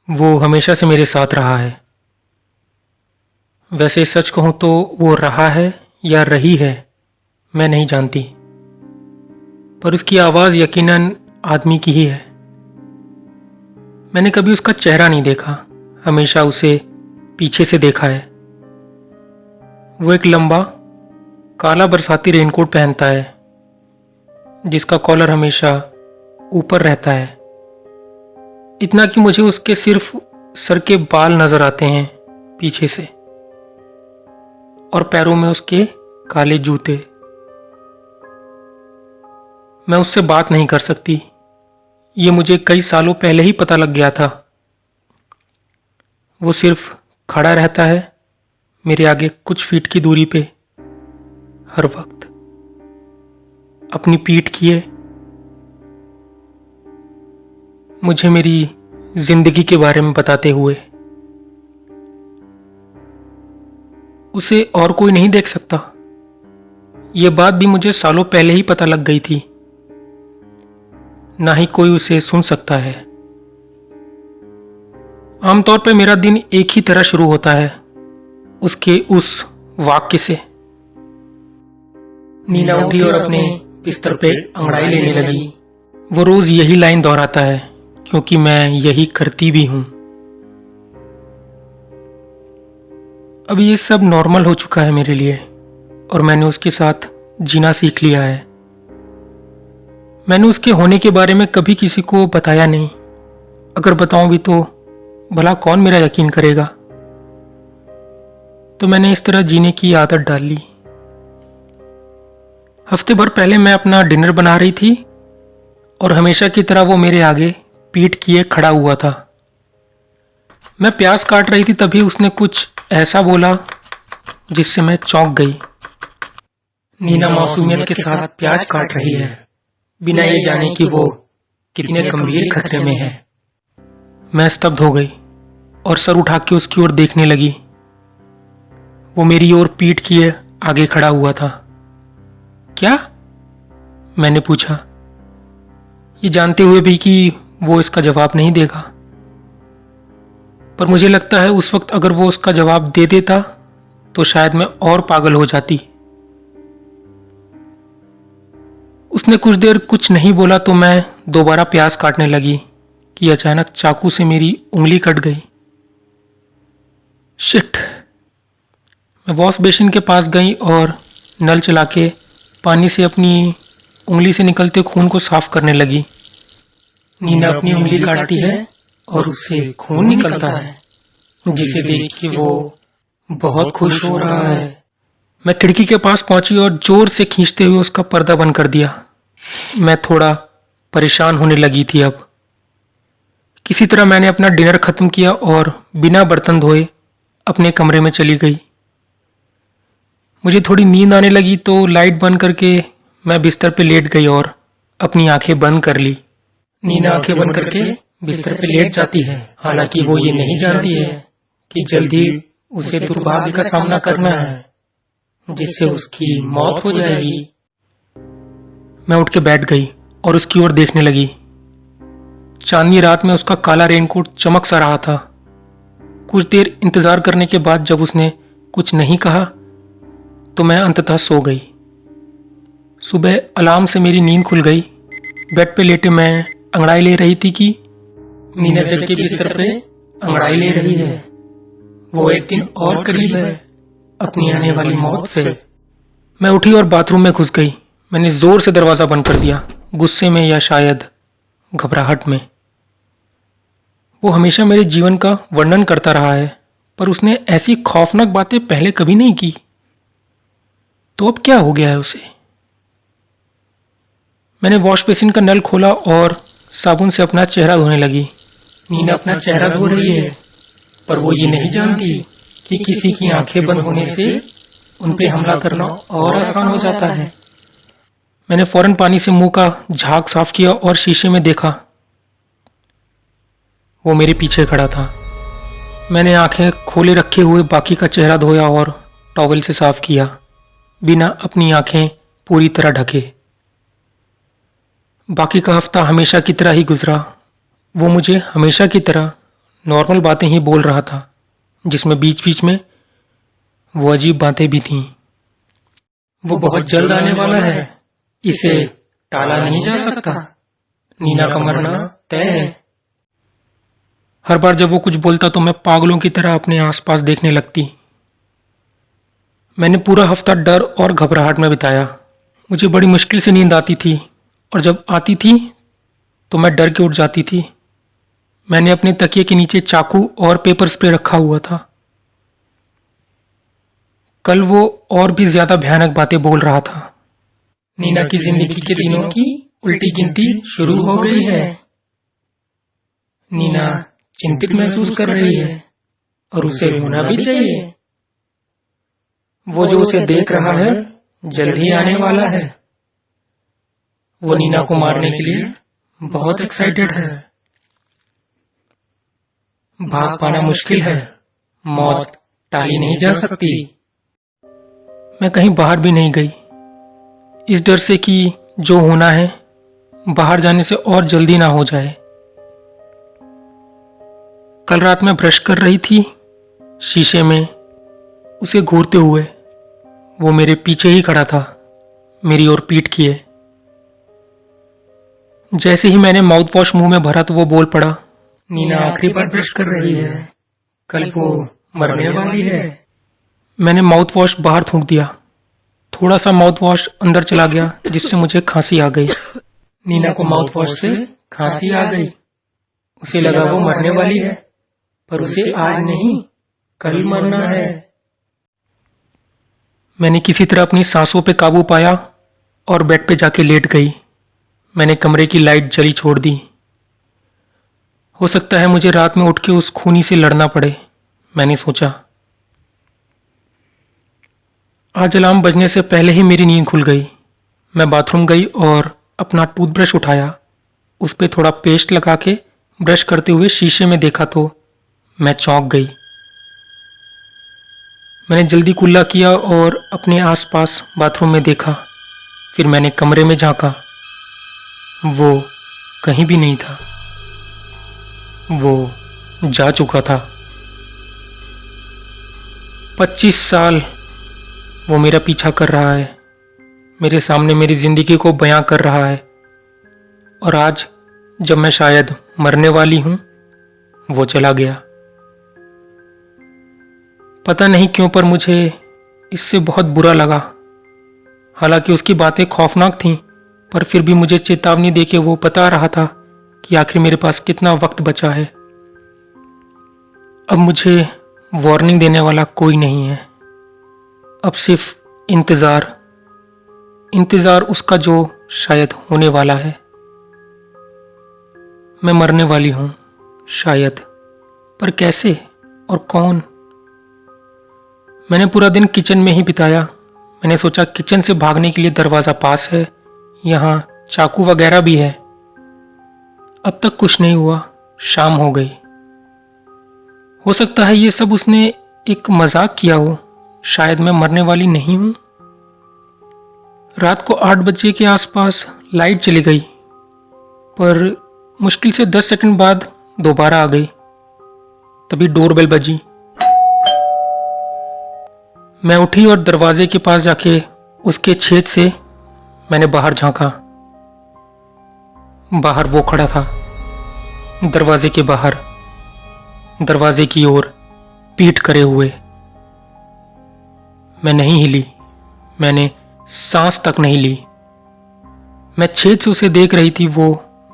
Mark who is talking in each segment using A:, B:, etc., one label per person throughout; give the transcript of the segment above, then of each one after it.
A: वो हमेशा से मेरे साथ रहा है। वैसे सच कहूँ तो वो रहा है या रही है मैं नहीं जानती, पर उसकी आवाज़ यकीनन आदमी की ही है। मैंने कभी उसका चेहरा नहीं देखा, हमेशा उसे पीछे से देखा है। वो एक लंबा काला बरसाती रेनकोट पहनता है जिसका कॉलर हमेशा ऊपर रहता है, इतना कि मुझे उसके सिर्फ सर के बाल नजर आते हैं पीछे से, और पैरों में उसके काले जूते। मैं उससे बात नहीं कर सकती, ये मुझे कई सालों पहले ही पता लग गया था। वो सिर्फ खड़ा रहता है मेरे आगे कुछ फीट की दूरी पे, हर वक्त अपनी पीठ किए मुझे मेरी जिंदगी के बारे में बताते हुए। उसे और कोई नहीं देख सकता, ये बात भी मुझे सालों पहले ही पता लग गई थी। ना ही कोई उसे सुन सकता है। आमतौर पर मेरा दिन एक ही तरह शुरू होता है, उसके उस वाक्य से। नीना उठी और अपने बिस्तर पे अंगड़ाई लेने लगी। वो रोज यही लाइन दोहराता है क्योंकि मैं यही करती भी हूं। अब ये सब नॉर्मल हो चुका है मेरे लिए और मैंने उसके साथ जीना सीख लिया है। मैंने उसके होने के बारे में कभी किसी को बताया नहीं। अगर बताऊं भी तो भला कौन मेरा यकीन करेगा। तो मैंने इस तरह जीने की आदत डाल ली। हफ्ते भर पहले मैं अपना डिनर बना रही थी और हमेशा की तरह वो मेरे आगे पीठ किए खड़ा हुआ था। मैं प्याज काट रही थी तभी उसने कुछ ऐसा बोला जिससे मैं चौंक गई। नीना मासूमियत के साथ प्याज काट रही है, बिना ये जाने कि वो कितने गंभीर खतरे में है। मैं स्तब्ध हो गई और सर उठा के उसकी ओर देखने लगी। वो मेरी ओर पीठ किए आगे खड़ा हुआ था। क्या? मैंने पूछा, ये जानते हुए भी कि वो इसका जवाब नहीं देगा। पर मुझे लगता है उस वक्त अगर वो उसका जवाब दे देता तो शायद मैं और पागल हो जाती। उसने कुछ देर कुछ नहीं बोला तो मैं दोबारा प्याज काटने लगी कि अचानक चाकू से मेरी उंगली कट गई। शिट! मैं वॉश बेसिन के पास गई और नल चला के पानी से अपनी उंगली से निकलते खून को साफ करने लगी। नीना अपनी उंगली काटती है और उससे खून निकलता है, जिसे देख के वो बहुत खुश हो रहा है। मैं खिड़की के पास पहुंची और जोर से खींचते हुए उसका पर्दा बंद कर दिया। मैं थोड़ा परेशान होने लगी थी अब। किसी तरह मैंने अपना डिनर खत्म किया और बिना बर्तन धोए अपने कमरे में चली गई। मुझे थोड़ी नींद आने लगी तो लाइट बंद करके मैं बिस्तर पे लेट गई और अपनी आंखें बंद कर ली। नीना आंखें बंद करके बिस्तर पे लेट जाती है, हालांकि वो ये नहीं जानती है कि जल्दी उसे दुर्भाग्य का सामना करना है, जिससे उसकी मौत हो जाएगी। मैं उठ के बैठ गई और उसकी ओर देखने लगी। चांदनी रात में उसका काला रेनकोट चमक सा रहा था। कुछ देर इंतजार करने के बाद जब उसने कुछ नहीं कहा तो मैं अंततः सो गई। सुबह अलार्म से मेरी नींद खुल गई। बेड पे लेटे मैं अंगड़ाई ले रही थी कि नीना जग के बिस्तर पे अंगड़ाई ले रही है। वो एक दिन और करीब है अपनी आने वाली मौत से। मैं उठी और बाथरूम में घुस गई। मैंने जोर से दरवाजा बंद कर दिया, गुस्से में या शायद घबराहट में। वो हमेशा मेरे जीवन का वर्णन करता रहा है, पर उसने ऐसी खौफनाक बातें पहले कभी नहीं की। तो अब क्या हो गया है उसे? मैंने वॉश बेसिन का नल खोला और साबुन से अपना चेहरा धोने लगी। नीना अपना चेहरा धो रही है, पर वो ये नहीं जानती कि किसी की आंखें बंद होने से उन पे हमला करना और आसान हो जाता है। मैंने फौरन पानी से मुंह का झाग साफ किया और शीशे में देखा। वो मेरे पीछे खड़ा था। मैंने आंखें खोले रखे हुए बाकी का चेहरा धोया और टॉवल से साफ किया, बिना अपनी आंखें पूरी तरह ढके। बाकी का हफ्ता हमेशा की तरह ही गुजरा। वो मुझे हमेशा की तरह नॉर्मल बातें ही बोल रहा था, जिसमें बीच बीच में वो अजीब बातें भी थीं। वो बहुत जल्द आने वाला है, इसे टाला नहीं जा सकता। नीना का मरना तय है। हर बार जब वो कुछ बोलता तो मैं पागलों की तरह अपने आसपास देखने लगती। मैंने पूरा हफ्ता डर और घबराहट में बिताया। मुझे बड़ी मुश्किल से नींद आती थी और जब आती थी तो मैं डर के उठ जाती थी। मैंने अपने तकिए के नीचे चाकू और पेपर स्प्रे रखा हुआ था। कल वो और भी ज्यादा भयानक बातें बोल रहा था। नीना की जिंदगी के दिनों की उल्टी गिनती शुरू हो गई है। नीना चिंतित महसूस कर रही है और उसे होना भी चाहिए। वो जो उसे देख रहा है जल्द ही आने वाला है। वो नीना को मारने के लिए बहुत एक्साइटेड है। भाग पाना मुश्किल है, मौत टाली नहीं जा सकती। मैं कहीं बाहर भी नहीं गई, इस डर से कि जो होना है बाहर जाने से और जल्दी ना हो जाए। कल रात मैं ब्रश कर रही थी, शीशे में उसे घूरते हुए वो मेरे पीछे ही खड़ा था, मेरी ओर पीठ किए। जैसे ही मैंने माउथ वॉश मुंह में भरा तो वो बोल पड़ा, नीना आखिरी बार ब्रश कर रही है, कल वो मरने वाली है। मैंने माउथ वॉश बाहर थूक दिया। थोड़ा सा माउथ वॉश अंदर चला गया जिससे मुझे खांसी आ गई। नीना को माउथ वॉश से खांसी आ गई। उसे लगा वो मरने वाली है, पर उसे आज नहीं कल मरना है। मैंने किसी तरह अपनी सांसों पे काबू पाया और बेड पे जाके लेट गई। मैंने कमरे की लाइट जली छोड़ दी। हो सकता है मुझे रात में उठ के उस खूनी से लड़ना पड़े, मैंने सोचा। आज अलार्म बजने से पहले ही मेरी नींद खुल गई। मैं बाथरूम गई और अपना टूथब्रश उठाया। उस पर थोड़ा पेस्ट लगा के ब्रश करते हुए शीशे में देखा तो मैं चौंक गई। मैंने जल्दी कुल्ला किया और अपने आसपास बाथरूम में देखा। फिर मैंने कमरे में झांका। वो कहीं भी नहीं था। वो जा चुका था। 25 साल वो मेरा पीछा कर रहा है, मेरे सामने मेरी जिंदगी को बयां कर रहा है। और आज जब मैं शायद मरने वाली हूं, वो चला गया। पता नहीं क्यों पर मुझे इससे बहुत बुरा लगा। हालांकि उसकी बातें खौफनाक थीं, पर फिर भी मुझे चेतावनी देके वो बता रहा था कि आखिर मेरे पास कितना वक्त बचा है। अब मुझे वार्निंग देने वाला कोई नहीं है। अब सिर्फ इंतजार उसका जो शायद होने वाला है। मैं मरने वाली हूं शायद, पर कैसे और कौन? मैंने पूरा दिन किचन में ही बिताया। मैंने सोचा किचन से भागने के लिए दरवाजा पास है, यहाँ चाकू वगैरह भी है। अब तक कुछ नहीं हुआ। शाम हो गई। हो सकता है ये सब उसने एक मजाक किया हो। शायद मैं मरने वाली नहीं हूं। रात को 8 बजे के आसपास लाइट चली गई, पर मुश्किल से 10 सेकंड बाद दोबारा आ गई। तभी डोरबेल बजी। मैं उठी और दरवाजे के पास जाके उसके छेद से मैंने बाहर झांका। बाहर वो खड़ा था, दरवाजे के बाहर, दरवाजे की ओर पीठ करे हुए। मैं नहीं हिली, मैंने सांस तक नहीं ली। मैं छेद से उसे देख रही थी। वो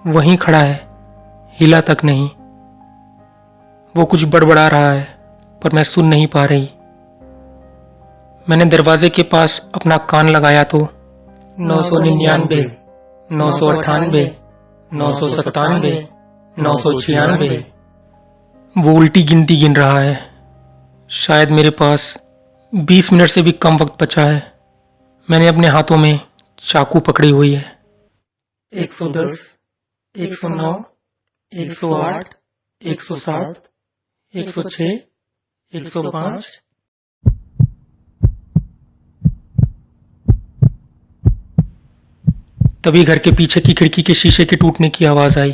A: वहीं खड़ा है, हिला तक नहीं। वो कुछ बड़बड़ा रहा है, पर मैं सुन नहीं पा रही। मैंने दरवाजे के पास अपना कान लगाया तो 999, 998, 997, 996। वो उल्टी गिनती गिन रहा है। शायद मेरे पास 20 मिनट से भी कम वक्त बचा है। मैंने अपने हाथों में चाकू पकड़ी हुई है। 110, 109, 108, 107, 106, 105। तभी घर के पीछे की खिड़की के शीशे के टूटने की आवाज आई।